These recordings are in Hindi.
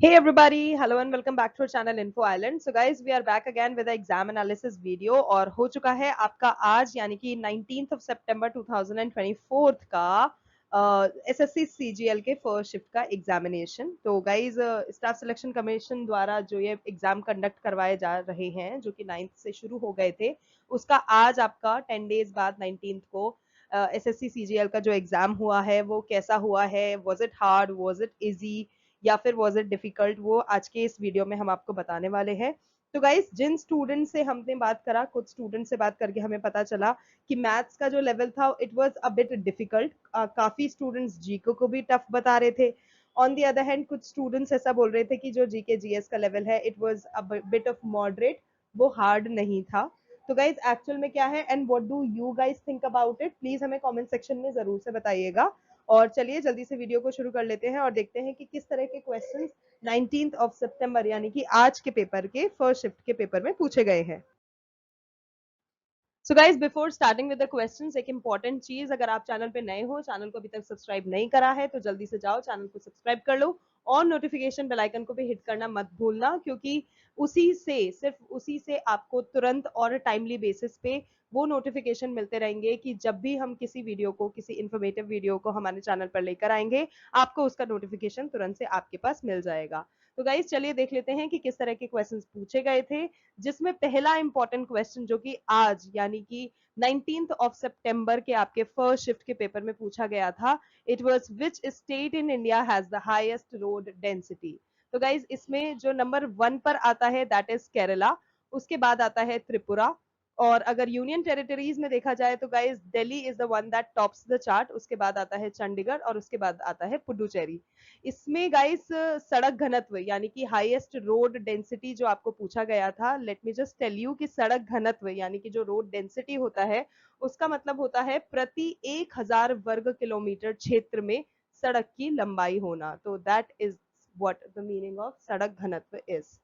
Hey everybody, hello and welcome back to our channel Info Island. So guys, we are back again with the exam analysis video और हो चुका है आपका आज यानी कि 19th of September 2024 का SSC CGL के फर्स्ट शिफ्ट का एग्जामिनेशन। तो गाइज स्टाफ सिलेक्शन कमीशन द्वारा जो ये एग्जाम कंडक्ट करवाए जा रहे हैं जो कि 9th से शुरू हो गए थे, उसका आज आपका 10 डेज बाद 19th को SSC CGL का जो एग्जाम हुआ है वो कैसा हुआ है, was it hard, was it easy या फिर वॉज इट डिफिकल्ट, वो आज के इस वीडियो में हम आपको बताने वाले हैं। तो गाइस, जिन स्टूडेंट से हमने बात करा, कुछ स्टूडेंट से बात करके हमें पता चला कि मैथ्स का जो लेवल था it was a bit difficult. काफी स्टूडेंट्स जीके को भी टफ बता रहे थे। ऑन दी अदर हैंड कुछ स्टूडेंट्स ऐसा बोल रहे थे कि जो जीके जीएस का लेवल है it was a bit of moderate, वो हार्ड नहीं था। तो गाइज एक्चुअल में क्या है and what do you guys think about it, please हमें कमेंट सेक्शन में जरूर से बताइएगा। और चलिए जल्दी से वीडियो को शुरू कर लेते हैं और देखते हैं कि किस तरह के क्वेश्चंस 19th ऑफ सितंबर यानी कि आज के पेपर के फर्स्ट शिफ्ट के पेपर में पूछे गए हैं। So guys before starting with the questions, एक इंपॉर्टेंट चीज, अगर आप चैनल पे नए हो, चैनल को अभी तक सब्सक्राइब नहीं करा है तो जल्दी से जाओ चैनल को सब्सक्राइब कर लो और नोटिफिकेशन बेल आइकन को भी हिट करना मत भूलना, क्योंकि उसी से, सिर्फ उसी से आपको तुरंत और टाइमली बेसिस पे वो नोटिफिकेशन मिलते रहेंगे कि जब भी हम किसी वीडियो को, किसी इंफॉर्मेटिव वीडियो को हमारे चैनल पर लेकर आएंगे, आपको उसका नोटिफिकेशन तुरंत से आपके पास मिल जाएगा। तो गाइज चलिए देख लेते हैं कि किस तरह के क्वेश्चंस पूछे गए थे, जिसमें पहला इंपॉर्टेंट क्वेश्चन जो कि आज यानी कि 19th ऑफ सितंबर के आपके फर्स्ट शिफ्ट के पेपर में पूछा गया था, it was which state in India has the highest road density. तो गाइज इसमें जो नंबर 1 पर आता है दैट इज केरला, उसके बाद आता है त्रिपुरा, और अगर यूनियन टेरिटरीज में देखा जाए तो guys Delhi is the one that tops the chart, उसके बाद आता है चंडीगढ़ और उसके बाद आता है पुडुचेरी। इसमें गाइस सड़क घनत्व यानी कि हाईएस्ट रोड डेंसिटी जो आपको पूछा गया था, let me just tell you कि सड़क घनत्व यानी कि जो रोड डेंसिटी होता है उसका मतलब होता है प्रति 1000 वर्ग किलोमीटर क्षेत्र में सड़क की लंबाई होना। तो that is what the meaning of सड़क घनत्व is.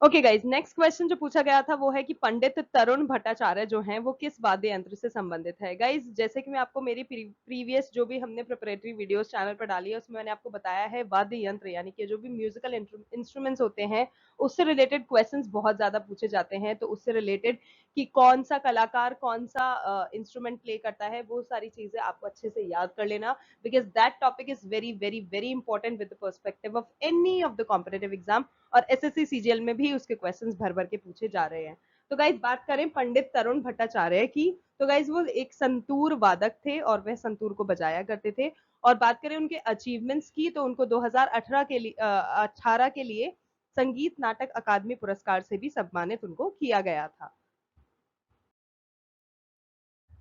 Okay guys, next question जो पूछा गया था वो है कि पंडित तरुण भट्टाचार्य जो हैं वो किस वाद्य यंत्र से संबंधित है। गाइज जैसे कि मैं आपको मेरी प्रीवियस जो भी हमने प्रिपरेटरी वीडियोस चैनल पर डाली है उसमें मैंने आपको बताया है, वाद्य यंत्र यानी कि जो भी म्यूजिकल इंस्ट्रूमेंट्स होते हैं उससे रिलेटेड क्वेश्चंस बहुत ज्यादा पूछे जाते हैं। तो उससे रिलेटेड कि कौन सा कलाकार कौन सा इंस्ट्रूमेंट प्ले करता है, वो सारी चीजें आपको अच्छे से याद कर लेना, because that topic is very very very important with the perspective of any of the competitive exam, और एसएससी सीजीएल में भी उसके क्वेश्चंस भर भर के पूछे जा रहे हैं। तो गाइज बात करें पंडित तरुण भट्टाचार्य की, तो गाइज वो एक संतूर वादक थे और वह संतूर को बजाया करते थे। और बात करें उनके अचीवमेंट्स की तो उनको 2018 के लिए 18 के लिए संगीत नाटक अकादमी पुरस्कार से भी सम्मानित उनको किया गया था।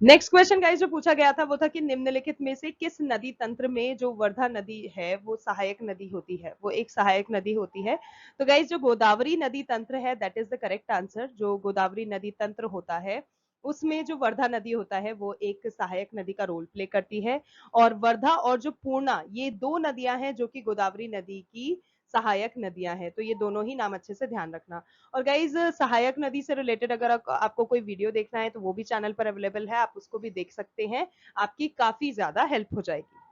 नेक्स्ट क्वेश्चन गाइस जो पूछा गया था वो था कि निम्नलिखित में से किस नदी तंत्र में जो वर्धा नदी है वो सहायक नदी होती है, वो एक सहायक नदी होती है। तो गाइस जो गोदावरी नदी तंत्र है that is the correct answer. जो गोदावरी नदी तंत्र होता है उसमें जो वर्धा नदी होता है वो एक सहायक नदी का रोल प्ले करती है। और वर्धा और जो पूर्णा, ये दो नदियां हैं जो कि गोदावरी नदी की सहायक नदियां हैं। तो ये दोनों ही नाम अच्छे से ध्यान रखना। और गाइज सहायक नदी से रिलेटेड अगर आपको कोई वीडियो देखना है तो वो भी चैनल पर अवेलेबल है, आप उसको भी देख सकते हैं, आपकी काफी ज्यादा हेल्प हो जाएगी।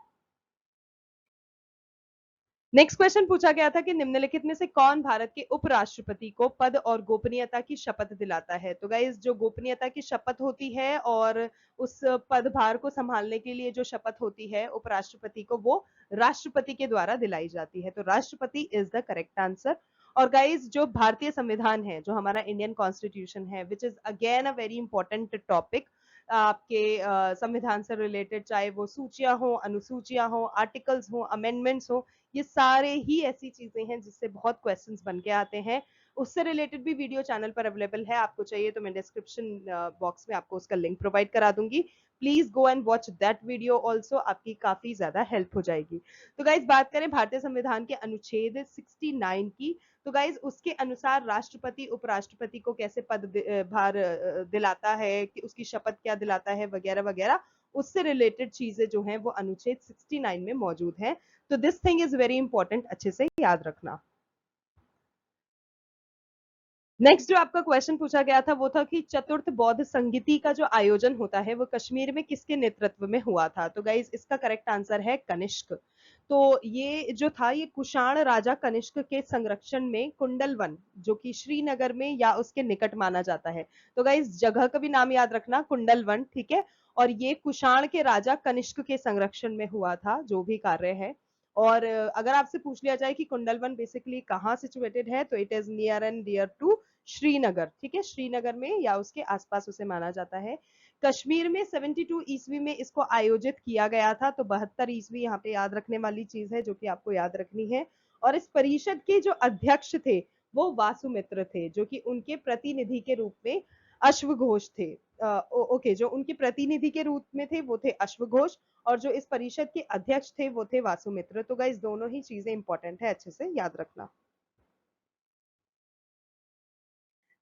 नेक्स्ट क्वेश्चन पूछा गया था कि निम्नलिखित में से कौन भारत के उपराष्ट्रपति को पद और गोपनीयता की शपथ दिलाता है। तो गाइज जो गोपनीयता की शपथ होती है और उस पदभार को संभालने के लिए जो शपथ होती है उपराष्ट्रपति को, वो राष्ट्रपति के द्वारा दिलाई जाती है। तो राष्ट्रपति इज द करेक्ट आंसर। और गाइज जो भारतीय संविधान है, जो हमारा इंडियन कॉन्स्टिट्यूशन है, which is again a very important topic आपके संविधान से रिलेटेड, चाहे वो सूचियां हो, अनुसूचियां हो, आर्टिकल्स हो, अमेंडमेंट्स हो, ये सारे ही ऐसी चीजें हैं जिससे बहुत क्वेश्चंस बन के आते हैं। उससे रिलेटेड भी वीडियो चैनल पर अवेलेबल है, आपको चाहिए तो मैं डिस्क्रिप्शन बॉक्स में आपको उसका लिंक प्रोवाइड करा दूंगी। Please go and watch that video also, आपकी काफी ज्यादा हेल्प हो जाएगी। तो गाइज बात करें भारतीय संविधान के अनुच्छेद 69 की, तो गाइज उसके अनुसार राष्ट्रपति उपराष्ट्रपति को कैसे पद भार दिलाता है, कि उसकी शपथ क्या दिलाता है, वगैरह वगैरह, उससे रिलेटेड चीजें जो हैं वो अनुच्छेद 69 में मौजूद हैं। तो this thing is very important, अच्छे से याद रखना। नेक्स्ट जो आपका क्वेश्चन पूछा गया था वो था कि चतुर्थ बौद्ध संगीति का जो आयोजन होता है वो कश्मीर में किसके नेतृत्व में हुआ था। तो गाइज इसका करेक्ट आंसर है कनिष्क। तो ये जो था ये कुषाण राजा कनिष्क के संरक्षण में कुंडलवन, जो कि श्रीनगर में या उसके निकट माना जाता है। तो गाइस जगह का भी नाम याद रखना, कुंडलवन, ठीक है। और ये कुषाण के राजा कनिष्क के संरक्षण में हुआ था जो भी कार्य है। और अगर आपसे पूछ लिया जाए कि कुंडलवन बेसिकली कहाँ सिचुएटेड है, तो it is near and dear to Srinagar, ठीक है, श्रीनगर में या उसके आसपास उसे माना जाता है। कश्मीर में 72 ईस्वी में इसको आयोजित किया गया था, तो 72 ईस्वी यहाँ पे याद रखने वाली चीज है जो कि आपको याद रखनी है। और इस परिषद के जो अध्यक्ष थे वो वासुमित्र थे, जो कि उनके प्रतिनिधि के रूप में अश्वघोष थे। ओके, जो उनके प्रतिनिधि के रूप में थे वो थे अश्वघोष, और जो इस परिषद के अध्यक्ष थे वो थे वासुमित्र। तो गाइस दोनों ही चीजें इंपॉर्टेंट है, अच्छे से याद रखना।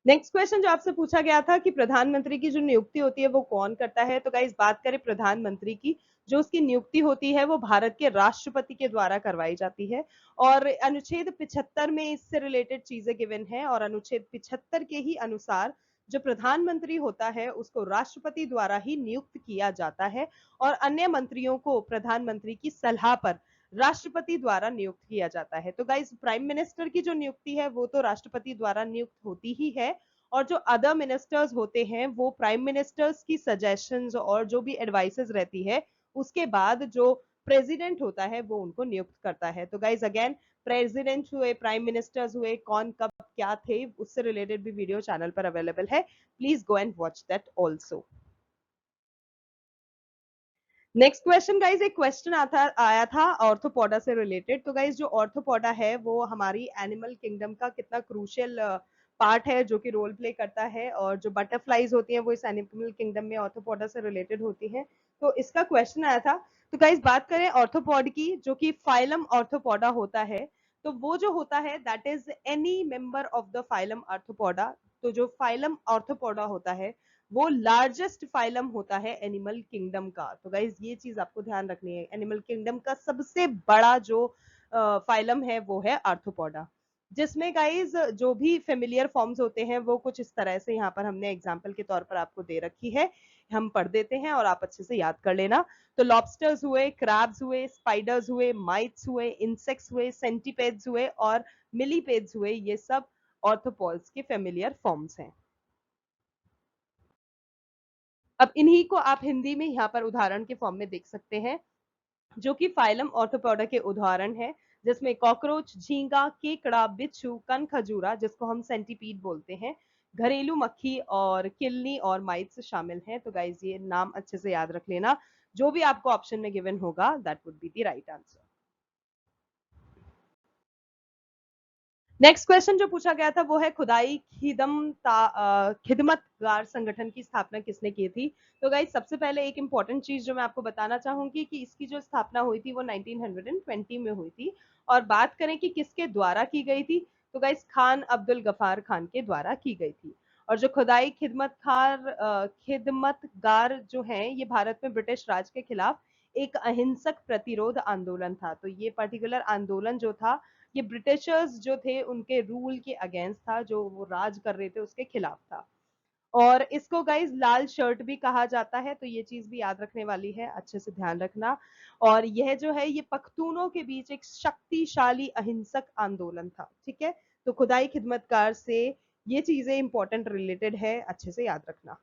नेक्स्ट क्वेश्चन जो आपसे पूछा गया था कि प्रधानमंत्री की जो नियुक्ति होती है वो कौन करता है, तो गाइस बात करें प्रधानमंत्री की, जो उसकी नियुक्ति होती है वो भारत के राष्ट्रपति के द्वारा करवाई जाती है। और अनुच्छेद 75 में इससे रिलेटेड चीजें गिवन है, और अनुच्छेद 75 के ही अनुसार जो प्रधानमंत्री होता है उसको राष्ट्रपति द्वारा ही नियुक्त किया जाता है, और अन्य मंत्रियों को प्रधानमंत्री की सलाह पर राष्ट्रपति द्वारा नियुक्त किया जाता है। तो गाइस प्राइम मिनिस्टर की जो नियुक्ति है वो तो राष्ट्रपति द्वारा नियुक्त होती ही है, और जो अदर मिनिस्टर्स होते हैं वो प्राइम मिनिस्टर्स की सजेशंस और जो भी एडवाइसेस रहती है उसके बाद जो प्रेसिडेंट होता है वो उनको नियुक्त करता है। तो गाइस अगेन प्रेसिडेंट हुए, प्राइम मिनिस्टर्स हुए, कौन कब क्या थे, उससे रिलेटेड भी वीडियो चैनल पर अवेलेबल है, please go and watch that also. Next question guys, एक क्वेश्चन आया था ऑर्थोपोडा से रिलेटेड। तो गाइज जो ऑर्थोपोडा है वो हमारी एनिमल किंगडम का कितना क्रूशियल पार्ट है जो कि रोल प्ले करता है, और जो बटरफ्लाईज होती हैं वो इस एनिमल किंगडम में ऑर्थोपोडा से रिलेटेड होती हैं। तो इसका क्वेश्चन आया था। तो गाइज बात करें ऑर्थोपॉड की, जो कि फाइलम ऑर्थोपोडा होता है, तो वो जो होता है that is any member of the phylum arthropoda. तो जो फाइलम ऑर्थोपोडा होता है वो लार्जेस्ट फाइलम होता है एनिमल किंगडम का। तो गाइज ये चीज आपको ध्यान रखनी है, एनिमल किंगडम का सबसे बड़ा जो फाइलम है वो है आर्थ्रोपोडा, जिसमें गाइज जो भी फेमिलियर फॉर्म्स होते हैं वो कुछ इस तरह से यहाँ पर हमने एग्जाम्पल के तौर पर आपको दे रखी है, हम पढ़ देते हैं और आप अच्छे से याद कर लेना। तो लॉबस्टर्स हुए, क्रैब्स हुए, स्पाइडर्स हुए, माइट्स हुए, इंसेक्ट्स हुए, सेंटीपेड्स हुए और मिलीपेड्स हुए, ये सब ऑर्थोपॉड्स के फेमिलियर फॉर्म्स हैं। अब इन्हीं को आप हिंदी में यहाँ पर उदाहरण के फॉर्म में देख सकते हैं, जो कि फाइलम ऑर्थोपोडा के उदाहरण है, जिसमें कॉकरोच, झींगा, केकड़ा, बिच्छू, कन खजूरा जिसको हम सेंटीपीड बोलते हैं, घरेलू मक्खी और किलनी और माइट्स शामिल हैं। तो गाइज ये नाम अच्छे से याद रख लेना, जो भी आपको ऑप्शन में गिवन होगा that would be the right answer. Next question जो पूछा गया था वो है खुदाई खिदमतगार संगठन की स्थापना किसने की थी। तो गाइस सबसे पहले एक इंपॉर्टेंट चीज जो मैं आपको बताना चाहूंगी कि इसकी जो स्थापना हुई थी वो 1920 में हुई थी। और बात करें कि किसके द्वारा की गई थी, तो गाइस खान अब्दुल गफार खान के द्वारा की गई थी। और जो खुदाई खिदमतगार जो हैं ये भारत में ब्रिटिश राज के खिलाफ एक अहिंसक प्रतिरोध आंदोलन था। तो ये पर्टिकुलर आंदोलन जो था ये ब्रिटिशर्स जो थे उनके रूल के अगेंस्ट था, जो वो राज कर रहे थे उसके खिलाफ था। और इसको गाइज लाल शर्ट भी कहा जाता है, तो ये चीज भी याद रखने वाली है, अच्छे से ध्यान रखना। और यह जो है ये पख्तूनों के बीच एक शक्तिशाली अहिंसक आंदोलन था, ठीक है। तो खुदाई खिदमतकार से ये चीजें इंपॉर्टेंट रिलेटेड है, अच्छे से याद रखना।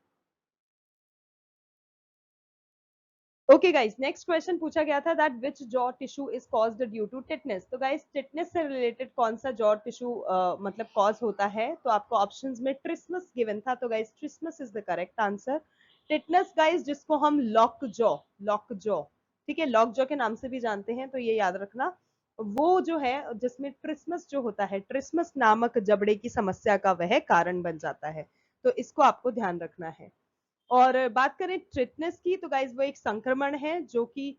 ओके गाइस, नेक्स्ट क्वेश्चन पूछा गया था that which jaw tissue is caused due to tetanus. तो गाइस टिटनेस से रिलेटेड कौन सा जॉ टिश्यू मतलब कॉज होता है, तो आपको ऑप्शंस में ट्रिस्मस गिवन था, तो guys trismus is the correct answer. Tetanus guys जिसको हम लॉक जॉ, ठीक है, लॉक जॉ के नाम से भी जानते हैं, तो ये याद रखना। वो जो है जिसमें ट्रिस्मस जो होता है, ट्रिस्मस नामक जबड़े की समस्या का वह कारण बन जाता है, तो इसको आपको ध्यान रखना है। और बात करें टिटनेस की, तो गाइज वो एक संक्रमण है जो कि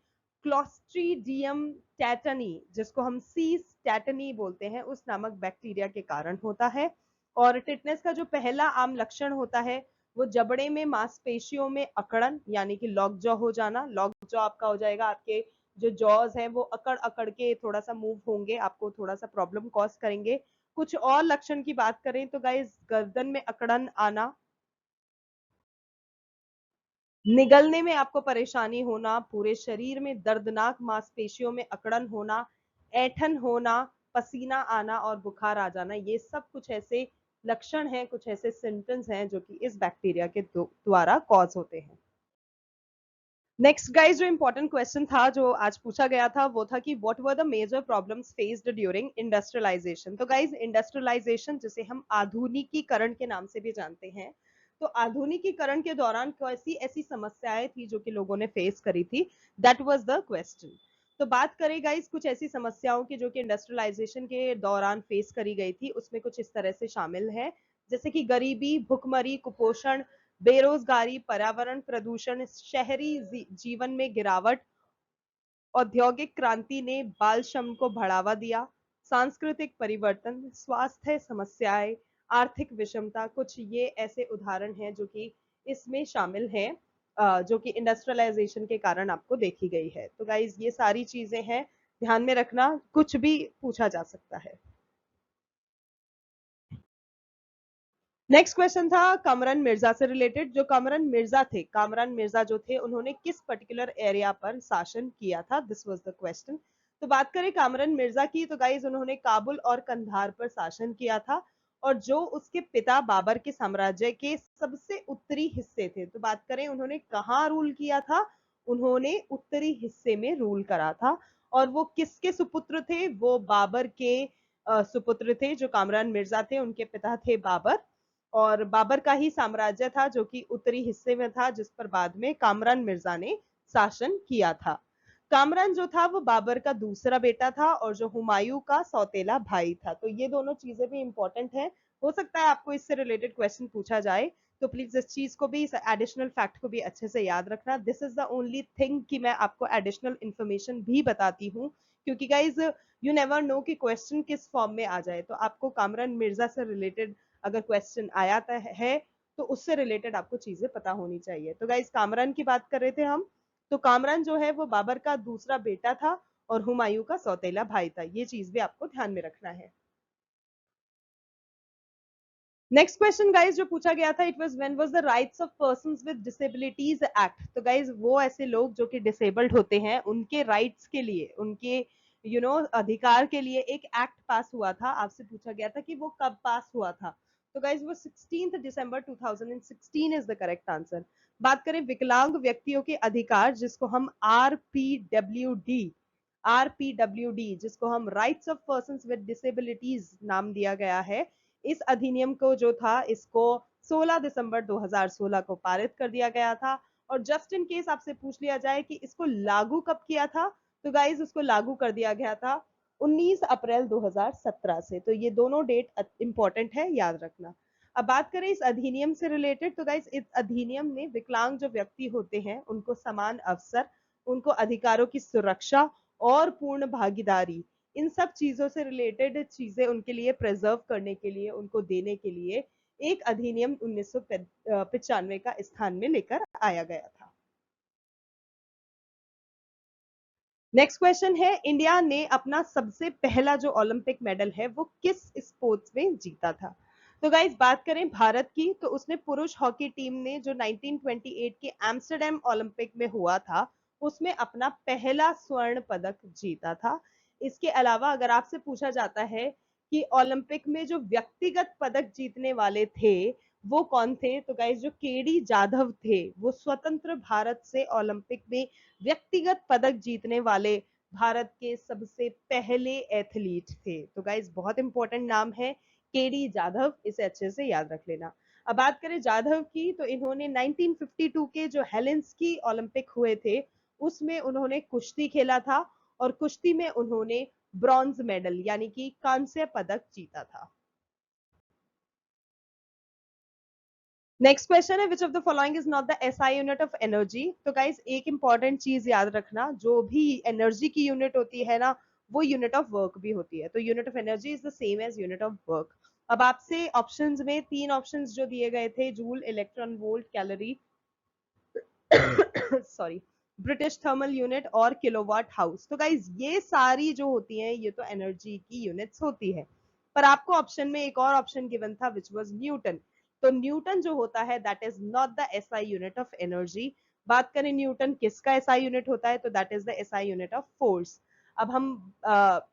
क्लॉस्ट्रीडियम टैटनी, जिसको हम सीस टैटनी बोलते हैं, उस नामक बैक्टीरिया के कारण होता है। और टिटनेस का जो पहला आम लक्षण होता है वो जबड़े में मांसपेशियों में अकड़न यानी कि लॉक जॉ हो जाना। लॉक जॉ आपका हो जाएगा, आपके जो जॉज हैं वो अकड़ अकड़ के थोड़ा सा मूव होंगे, आपको थोड़ा सा प्रॉब्लम कॉज करेंगे। कुछ और लक्षण की बात करें तो गाइज गर्दन में अकड़न आना, निगलने में आपको परेशानी होना, पूरे शरीर में दर्दनाक मांसपेशियों में अकड़न होना, ऐठन होना, पसीना आना और बुखार आ जाना, ये सब कुछ ऐसे लक्षण हैं, कुछ ऐसे सिम्टम्स हैं जो कि इस बैक्टीरिया के द्वारा कॉज होते हैं। नेक्स्ट गाइस, जो इंपॉर्टेंट क्वेश्चन था जो आज पूछा गया था वो था कि what were the major problems faced during industrialisation. तो गाइस, इंडस्ट्रियलाइजेशन जिसे हम आधुनिकीकरण के नाम से भी जानते हैं, तो आधुनिकीकरण के दौरान कैसी ऐसी समस्याएं थी जो कि लोगों ने फेस करी थी, दैट वाज द क्वेश्चन। तो बात करें गाइस कुछ ऐसी समस्याओं की जो कि इंडस्ट्रियलाइजेशन के दौरान फेस करी गई थी, उसमें कुछ इस तरह से शामिल है, जैसे कि गरीबी, भुखमरी, कुपोषण, बेरोजगारी, पर्यावरण प्रदूषण, शहरी जीवन में गिरावट, औद्योगिक क्रांति ने बाल श्रम को बढ़ावा दिया, सांस्कृतिक परिवर्तन, स्वास्थ्य समस्याएं, आर्थिक विषमता, कुछ ये ऐसे उदाहरण हैं जो कि इसमें शामिल हैं, जो कि इंडस्ट्रियलाइजेशन के कारण आपको देखी गई है। तो गाइज ये सारी चीजें हैं, ध्यान में रखना, कुछ भी पूछा जा सकता है। नेक्स्ट क्वेश्चन था कामरान मिर्जा से रिलेटेड। जो कामरान मिर्जा थे, कामरान मिर्जा जो थे, उन्होंने किस पर्टिकुलर एरिया पर शासन किया था, दिस वाज द क्वेश्चन। तो बात करें कामरान मिर्जा की, तो गाइज उन्होंने काबुल और कंधार पर शासन किया था, और जो उसके पिता बाबर के साम्राज्य के सबसे उत्तरी हिस्से थे, तो बात करें उन्होंने कहाँ रूल किया था, उन्होंने उत्तरी हिस्से में रूल करा था। और वो किसके सुपुत्र थे, वो बाबर के सुपुत्र थे। जो कामरान मिर्जा थे उनके पिता थे बाबर, और बाबर का ही साम्राज्य था जो कि उत्तरी हिस्से में था, जिस पर बाद में कामरान मिर्जा ने शासन किया था। कामरान जो था वो बाबर का दूसरा बेटा था, और जो हुमायूं का सौतेला भाई था। तो ये दोनों चीजें भी इंपॉर्टेंट है, हो सकता है आपको इससे रिलेटेड क्वेश्चन पूछा जाए, तो प्लीज इस चीज को भी, इस एडिशनल फैक्ट को भी अच्छे से याद रखना। This is the only thing कि मैं आपको एडिशनल इन्फॉर्मेशन भी बताती हूँ, क्योंकि गाइज यू नेवर नो कि क्वेश्चन किस फॉर्म में आ जाए। तो आपको कामरान मिर्जा से रिलेटेड अगर क्वेश्चन आया है तो उससे रिलेटेड आपको चीजें पता होनी चाहिए। तो गाइज कामरान की बात कर रहे थे हम, तो कामरान जो है वो बाबर का दूसरा बेटा था और हुमायूं का सौतेला भाई था, ये चीज भी आपको ध्यान में रखना है। नेक्स्ट क्वेश्चन गाइज जो पूछा गया था, it was when was the rights of persons with disabilities act. तो गाइज वो ऐसे लोग जो कि डिसेबल्ड होते हैं, उनके राइट्स के लिए, उनके अधिकार के लिए एक एक्ट पास हुआ था। आपसे पूछा गया था कि वो कब पास हुआ था, तो गाइज वो 16 दिसंबर 2016 इज द करेक्ट आंसर। बात करें विकलांग व्यक्तियों के अधिकार, जिसको हम आरपीडब्ल्यूडी जिसको हम rights of persons with disabilities नाम दिया गया है, इस अधिनियम को जो था इसको 16 दिसंबर 2016 को पारित कर दिया गया था। और जस्ट इन केस आपसे पूछ लिया जाए कि इसको लागू कब किया था, तो गाइज उसको लागू कर दिया गया था 19 अप्रैल 2017 से। तो ये दोनों डेट इंपॉर्टेंट है, याद रखना। अब बात करें इस अधिनियम से रिलेटेड, तो गाइज इस अधिनियम में विकलांग जो व्यक्ति होते हैं उनको समान अवसर, उनको अधिकारों की सुरक्षा और पूर्ण भागीदारी, इन सब चीजों से रिलेटेड चीजें उनके लिए प्रिजर्व करने के लिए, उनको देने के लिए एक अधिनियम 1995 का स्थान में लेकर आया गया था। नेक्स्ट क्वेश्चन है, इंडिया ने अपना सबसे पहला जो ओलंपिक मेडल है वो किस स्पोर्ट्स में जीता था। तो गाइज बात करें भारत की, तो उसने पुरुष हॉकी टीम ने जो 1928 के एम्स्टर्डम ओलंपिक में हुआ था, उसमें अपना पहला स्वर्ण पदक जीता था। इसके अलावा अगर आपसे पूछा जाता है कि ओलंपिक में जो व्यक्तिगत पदक जीतने वाले थे वो कौन थे, तो गाइज जो केडी जाधव थे, वो स्वतंत्र भारत से ओलंपिक में व्यक्तिगत पदक जीतने वाले भारत के सबसे पहले एथलीट थे। तो गाइज बहुत इंपॉर्टेंट नाम है केडी जाधव, इसे अच्छे से याद रख लेना। अब बात करें जाधव की, तो इन्होंने 1952 के जो हेलेंस्की ओलंपिक हुए थे उसमें उन्होंने कुश्ती खेला था, और कुश्ती में उन्होंने ब्रॉन्ज मेडल यानी कि कांस्य पदक जीता था। नेक्स्ट क्वेश्चन है, which of the following is not the SI unit of energy. तो गाइस एक इंपॉर्टेंट चीज याद रखना, जो भी एनर्जी की यूनिट होती है ना, वो यूनिट ऑफ वर्क भी होती है। तो unit of energy is the same as unit of work. अब आपसे ऑप्शंस में तीन ऑप्शंस जो दिए गए थे, joule, electron volt, calorie sorry, British thermal unit और किलोवाट हाउस। तो गाइज ये सारी जो होती हैं ये तो एनर्जी की यूनिट्स होती है, पर आपको ऑप्शन में एक और ऑप्शन गिवन था विच वाज न्यूटन। तो न्यूटन जो होता है that is not the SI unit of energy, बात करें न्यूटन किसका एसआई यूनिट होता है, तो that is the SI unit of force. अब हम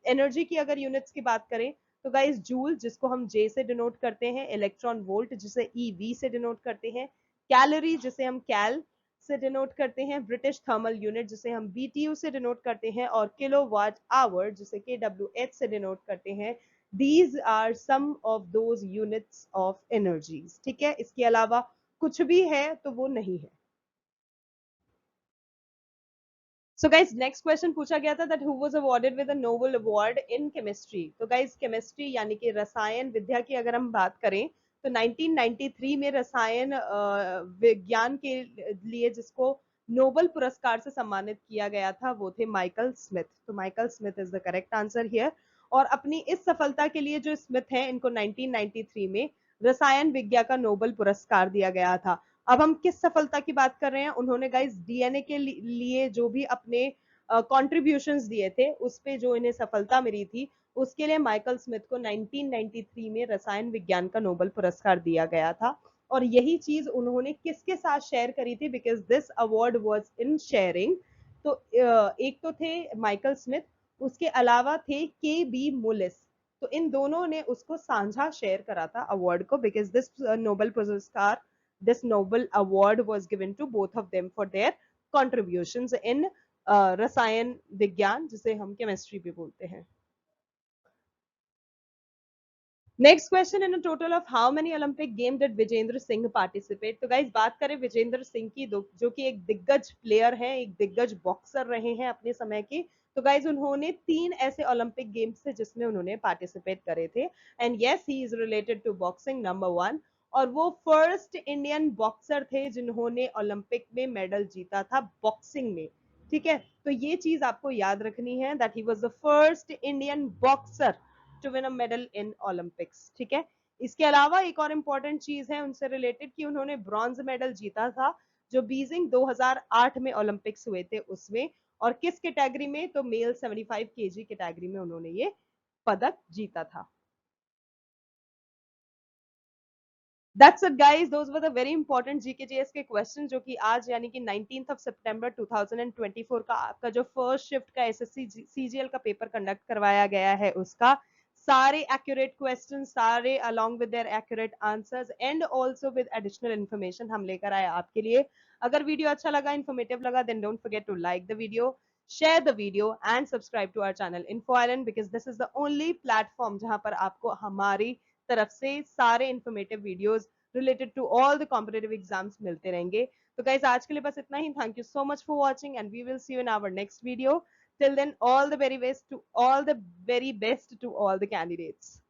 एनर्जी की अगर यूनिट्स की बात करें तो गाइस जूल जिसको हम जे से डिनोट करते हैं, इलेक्ट्रॉन वोल्ट जिसे ईवी से डिनोट करते हैं, कैलोरी जिसे हम कैल से डिनोट करते हैं, ब्रिटिश थर्मल यूनिट जिसे हम बीटीयू से डिनोट करते हैं, और किलोवाट आवर जिसे केडब्ल्यूएच से डिनोट करते हैं। These are some of those units of energies. ठीक है, इसके अलावा कुछ भी है तो वो नहीं है। सो गाइज नेक्स्ट क्वेश्चन पूछा गया था that who was awarded with the Nobel award in chemistry. तो गाइज केमिस्ट्री यानी कि रसायन विद्या की अगर हम बात करें तो 1993 में रसायन विज्ञान के लिए जिसको नोबेल पुरस्कार से सम्मानित किया गया था वो थे माइकल स्मिथ। तो Michael Smith is the correct answer here. और अपनी इस सफलता के लिए जो स्मिथ हैं इनको 1993 में रसायन विज्ञान का नोबेल पुरस्कार दिया गया था। अब हम किस सफलता की बात कर रहे हैं, उन्होंने गाइस डीएनए के लिए जो भी अपने कॉन्ट्रीब्यूशंस दिए थे उस पे जो इन्हें सफलता मिली थी उसके लिए माइकल स्मिथ को 1993 में रसायन विज्ञान का नोबेल पुरस्कार दिया गया था। और यही चीज उन्होंने किसके साथ शेयर करी थी, because this award was in sharing. तो एक तो थे माइकल स्मिथ, उसके अलावा थे के बी मुलिस। तो इन दोनों ने उसको साझा शेयर करा था अवार्ड को, बिकॉज दिस नोबेल पुरस्कार, this Nobel award was given to both of them for their contributions in रसायन विज्ञान जिसे हम केमिस्ट्री भी बोलते हैं। Next question, in total of how many Olympic game did Vijender Singh participate. तो गाइज बात करें विजेंद्र सिंह की जो कि एक दिग्गज प्लेयर है, एक दिग्गज बॉक्सर रहे हैं अपने समय के। तो गाइज उन्होंने 3 ऐसे ओलंपिक गेम्स थे जिसमें उन्होंने पार्टिसिपेट करे थे। And yes he is related to boxing, number 1। और वो फर्स्ट इंडियन बॉक्सर थे जिन्होंने ओलंपिक में मेडल जीता था बॉक्सिंग में। ठीक है, तो ये चीज आपको याद रखनी है that he was the first Indian boxer to win a medal in Olympics. ठीक है, इसके अलावा एक और इंपॉर्टेंट चीज है उनसे रिलेटेड कि उन्होंने ब्रॉन्ज मेडल जीता था जो बीजिंग 2008 में ओलंपिक्स हुए थे उसमें। और किस कैटेगरी में, तो मेल 75 केजी कैटेगरी में उन्होंने ये पदक जीता था। That's it guys, those were the very important GKGS के क्वेश्चन जो कि आज यानी कि 19th of September 2024 का आपका जो फर्स्ट शिफ्ट का एसएससी सीजीएल का पेपर कंडक्ट करवाया गया है उसका सारे एक्यूरेट क्वेश्चन, सारे along with their accurate answers and also with additional information हम लेकर आए आपके लिए। अगर वीडियो अच्छा लगा, इन्फॉर्मेटिव लगा, then don't forget to like the video, share the video and subscribe to our channel Info Island because this is the only platform जहां पर आपको हमारी तरफ से सारे informative videos related to all the competitive exams मिलते रहेंगे। तो गाइस आज के लिए बस इतना ही। Thank you so much for watching and we will see you in our next video. Till then all the very best to all the candidates.